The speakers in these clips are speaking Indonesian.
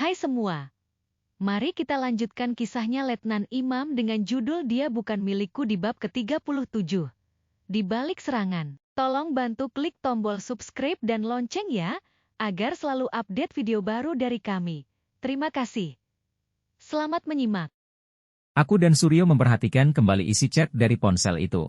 Hai semua, mari kita lanjutkan kisahnya Letnan Imam dengan judul Dia Bukan Milikku di bab ke-37. Di balik serangan, tolong bantu klik tombol subscribe dan lonceng ya, agar selalu update video baru dari kami. Terima kasih. Selamat menyimak. Aku dan Suryo memperhatikan kembali isi chat dari ponsel itu.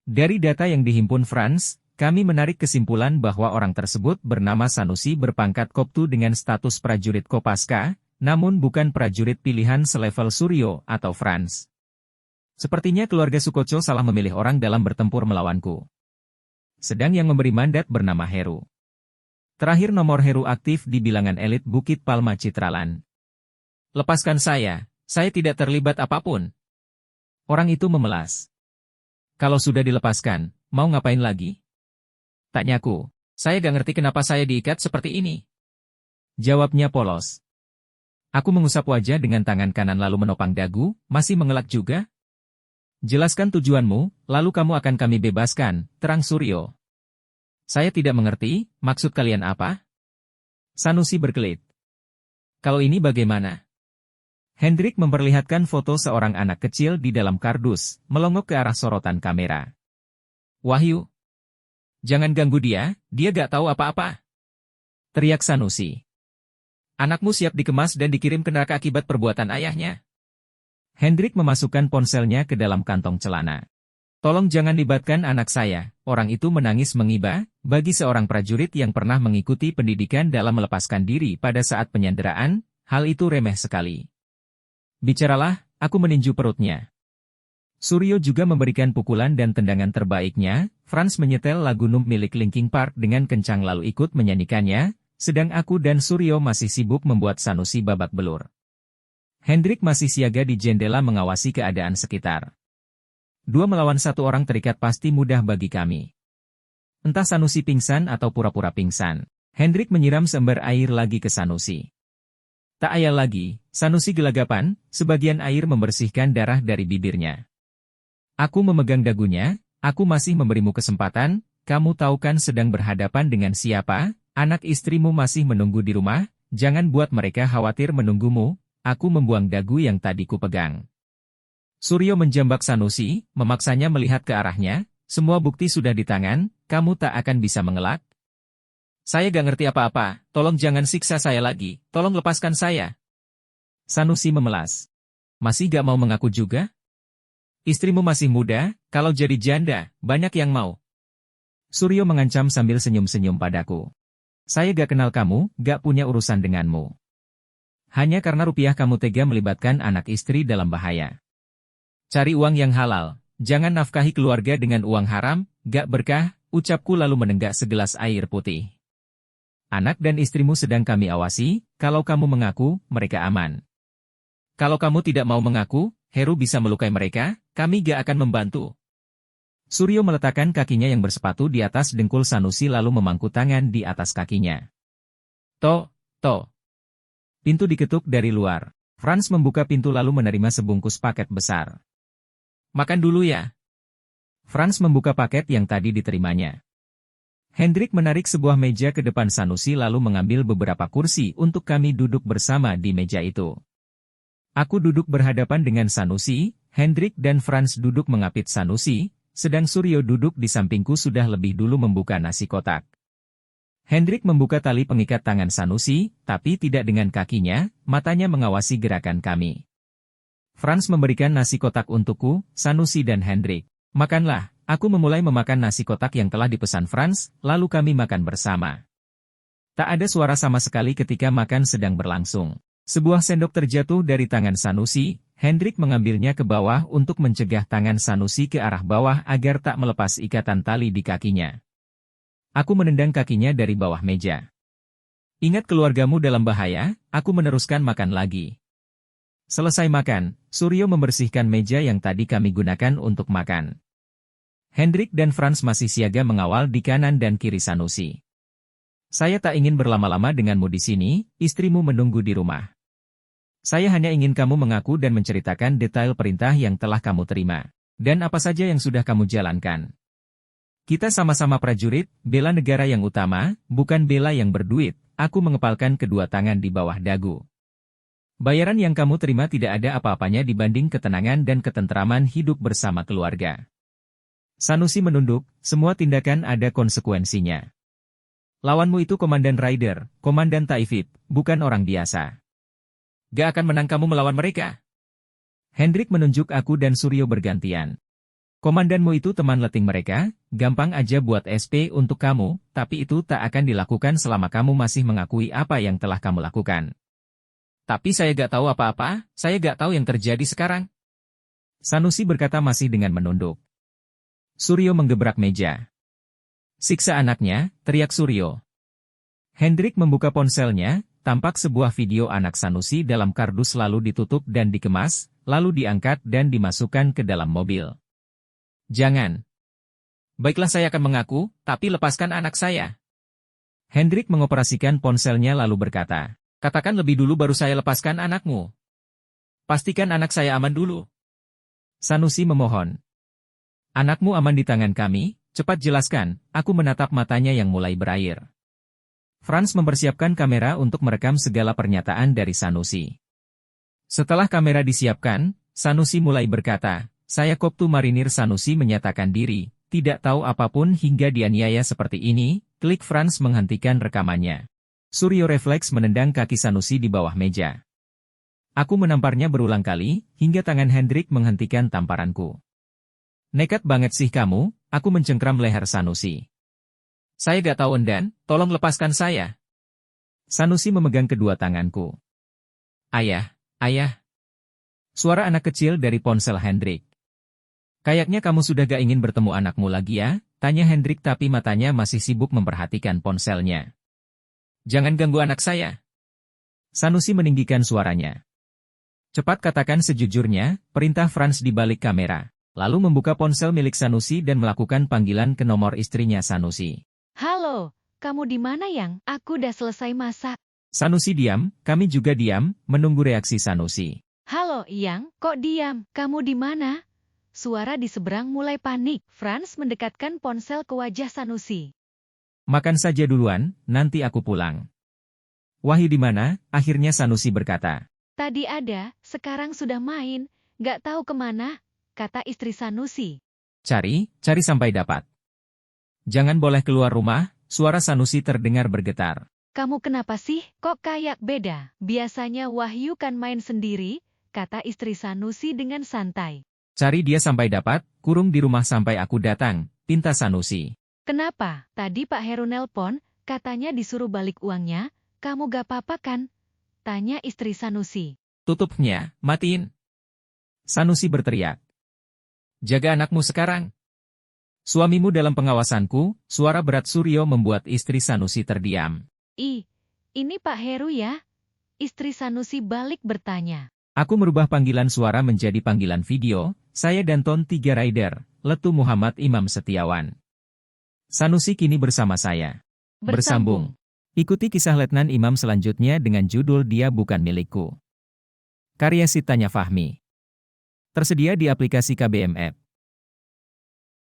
Dari data yang dihimpun Franz, kami menarik kesimpulan bahwa orang tersebut bernama Sanusi berpangkat Koptu dengan status prajurit Kopaska, namun bukan prajurit pilihan selevel Suryo atau Franz. Sepertinya keluarga Sukoco salah memilih orang dalam bertempur melawanku. Sedang yang memberi mandat bernama Heru. Terakhir nomor Heru aktif di bilangan elit Bukit Palma Citraland. Lepaskan saya tidak terlibat apapun. Orang itu memelas. Kalau sudah dilepaskan, mau ngapain lagi? Tanyaku, saya gak ngerti kenapa saya diikat seperti ini. Jawabnya polos. Aku mengusap wajah dengan tangan kanan lalu menopang dagu, masih mengelak juga. Jelaskan tujuanmu, lalu kamu akan kami bebaskan, terang Suryo. Saya tidak mengerti, maksud kalian apa? Sanusi berkelit. Kalau ini bagaimana? Hendrik memperlihatkan foto seorang anak kecil di dalam kardus, melongok ke arah sorotan kamera. Wahyu. Jangan ganggu dia gak tahu apa-apa. Teriak Sanusi. Anakmu siap dikemas dan dikirim ke neraka akibat perbuatan ayahnya. Hendrik memasukkan ponselnya ke dalam kantong celana. Tolong jangan libatkan anak saya, orang itu menangis mengiba, bagi seorang prajurit yang pernah mengikuti pendidikan dalam melepaskan diri pada saat penyanderaan, hal itu remeh sekali. Bicaralah, aku meninju perutnya. Suryo juga memberikan pukulan dan tendangan terbaiknya. Franz menyetel lagu Numb milik Linkin Park dengan kencang lalu ikut menyanyikannya, sedang aku dan Suryo masih sibuk membuat Sanusi babak belur. Hendrik masih siaga di jendela mengawasi keadaan sekitar. 2 melawan 1 orang terikat pasti mudah bagi kami. Entah Sanusi pingsan atau pura-pura pingsan, Hendrik menyiram seember air lagi ke Sanusi. Tak ayal lagi, Sanusi gelagapan, sebagian air membersihkan darah dari bibirnya. Aku memegang dagunya, aku masih memberimu kesempatan, kamu tahu kan sedang berhadapan dengan siapa, anak istrimu masih menunggu di rumah, jangan buat mereka khawatir menunggumu, aku membuang dagu yang tadi kupegang. Suryo menjambak Sanusi, memaksanya melihat ke arahnya, semua bukti sudah di tangan, kamu tak akan bisa mengelak. Saya gak ngerti apa-apa, tolong jangan siksa saya lagi, tolong lepaskan saya. Sanusi memelas. Masih gak mau mengaku juga? Istrimu masih muda, kalau jadi janda, banyak yang mau. Suryo mengancam sambil senyum-senyum padaku. Saya gak kenal kamu, gak punya urusan denganmu. Hanya karena rupiah kamu tega melibatkan anak istri dalam bahaya. Cari uang yang halal, jangan nafkahi keluarga dengan uang haram, gak berkah, ucapku lalu menenggak segelas air putih. Anak dan istrimu sedang kami awasi, kalau kamu mengaku, mereka aman. Kalau kamu tidak mau mengaku, Heru bisa melukai mereka, kami gak akan membantu. Suryo meletakkan kakinya yang bersepatu di atas dengkul Sanusi lalu memangku tangan di atas kakinya. To. Pintu diketuk dari luar. Franz membuka pintu lalu menerima sebungkus paket besar. Makan dulu ya. Franz membuka paket yang tadi diterimanya. Hendrik menarik sebuah meja ke depan Sanusi lalu mengambil beberapa kursi untuk kami duduk bersama di meja itu. Aku duduk berhadapan dengan Sanusi, Hendrik dan Franz duduk mengapit Sanusi, sedang Suryo duduk di sampingku sudah lebih dulu membuka nasi kotak. Hendrik membuka tali pengikat tangan Sanusi, tapi tidak dengan kakinya, matanya mengawasi gerakan kami. Franz memberikan nasi kotak untukku, Sanusi dan Hendrik. Makanlah, aku memulai memakan nasi kotak yang telah dipesan Franz, lalu kami makan bersama. Tak ada suara sama sekali ketika makan sedang berlangsung. Sebuah sendok terjatuh dari tangan Sanusi, Hendrik mengambilnya ke bawah untuk mencegah tangan Sanusi ke arah bawah agar tak melepas ikatan tali di kakinya. Aku menendang kakinya dari bawah meja. Ingat keluargamu dalam bahaya, aku meneruskan makan lagi. Selesai makan, Suryo membersihkan meja yang tadi kami gunakan untuk makan. Hendrik dan Franz masih siaga mengawal di kanan dan kiri Sanusi. Saya tak ingin berlama-lama denganmu di sini, istrimu menunggu di rumah. Saya hanya ingin kamu mengaku dan menceritakan detail perintah yang telah kamu terima, dan apa saja yang sudah kamu jalankan. Kita sama-sama prajurit, bela negara yang utama, bukan bela yang berduit, aku mengepalkan kedua tangan di bawah dagu. Bayaran yang kamu terima tidak ada apa-apanya dibanding ketenangan dan ketentraman hidup bersama keluarga. Sanusi menunduk, semua tindakan ada konsekuensinya. Lawanmu itu Komandan Ryder, Komandan Taifib, bukan orang biasa. Gak akan menang kamu melawan mereka. Hendrik menunjuk aku dan Suryo bergantian. Komandanmu itu teman letting mereka, gampang aja buat SP untuk kamu, tapi itu tak akan dilakukan selama kamu masih mengakui apa yang telah kamu lakukan. Tapi saya gak tahu apa-apa, saya gak tahu yang terjadi sekarang. Sanusi berkata masih dengan menunduk. Suryo menggebrak meja. Siksa anaknya, teriak Suryo. Hendrik membuka ponselnya, tampak sebuah video anak Sanusi dalam kardus lalu ditutup dan dikemas, lalu diangkat dan dimasukkan ke dalam mobil. Jangan. Baiklah saya akan mengaku, tapi lepaskan anak saya. Hendrik mengoperasikan ponselnya lalu berkata. Katakan lebih dulu baru saya lepaskan anakmu. Pastikan anak saya aman dulu. Sanusi memohon. Anakmu aman di tangan kami, cepat jelaskan, aku menatap matanya yang mulai berair. Franz mempersiapkan kamera untuk merekam segala pernyataan dari Sanusi. Setelah kamera disiapkan, Sanusi mulai berkata, saya Koptu Marinir Sanusi menyatakan diri, tidak tahu apapun hingga dianiaya seperti ini, klik Franz menghentikan rekamannya. Suryo refleks menendang kaki Sanusi di bawah meja. Aku menamparnya berulang kali, hingga tangan Hendrik menghentikan tamparanku. Nekat banget sih kamu, aku mencengkram leher Sanusi. Saya gak tahu Endan, tolong lepaskan saya. Sanusi memegang kedua tanganku. Ayah, ayah. Suara anak kecil dari ponsel Hendrik. Kayaknya kamu sudah gak ingin bertemu anakmu lagi ya, tanya Hendrik tapi matanya masih sibuk memperhatikan ponselnya. Jangan ganggu anak saya. Sanusi meninggikan suaranya. Cepat katakan sejujurnya, perintah Franz di balik kamera. Lalu membuka ponsel milik Sanusi dan melakukan panggilan ke nomor istrinya Sanusi. Halo, kamu di mana Yang? Aku udah selesai masak. Sanusi diam, kami juga diam, menunggu reaksi Sanusi. Halo Yang, kok diam? Kamu di mana? Suara di seberang mulai panik. Franz mendekatkan ponsel ke wajah Sanusi. Makan saja duluan, nanti aku pulang. Wahyu di mana? Akhirnya Sanusi berkata. Tadi ada, sekarang sudah main, gak tahu kemana, kata istri Sanusi. Cari sampai dapat. Jangan boleh keluar rumah, suara Sanusi terdengar bergetar. Kamu kenapa sih, kok kayak beda? Biasanya Wahyu kan main sendiri, kata istri Sanusi dengan santai. Cari dia sampai dapat, kurung di rumah sampai aku datang, pinta Sanusi. Kenapa? Tadi Pak Heru nelpon, katanya disuruh balik uangnya, kamu gak apa-apa kan? Tanya istri Sanusi. Tutupnya, matiin. Sanusi berteriak. Jaga anakmu sekarang. Suamimu dalam pengawasanku, suara berat Suryo membuat istri Sanusi terdiam. Ini Pak Heru ya? Istri Sanusi balik bertanya. Aku merubah panggilan suara menjadi panggilan video, saya Danton 3 Rider, Letu Muhammad Imam Setiawan. Sanusi kini bersama saya. Bersambung. Ikuti kisah Letnan Imam selanjutnya dengan judul Dia Bukan Milikku. Karya Sitanya Fahmi. Tersedia di aplikasi KBM App.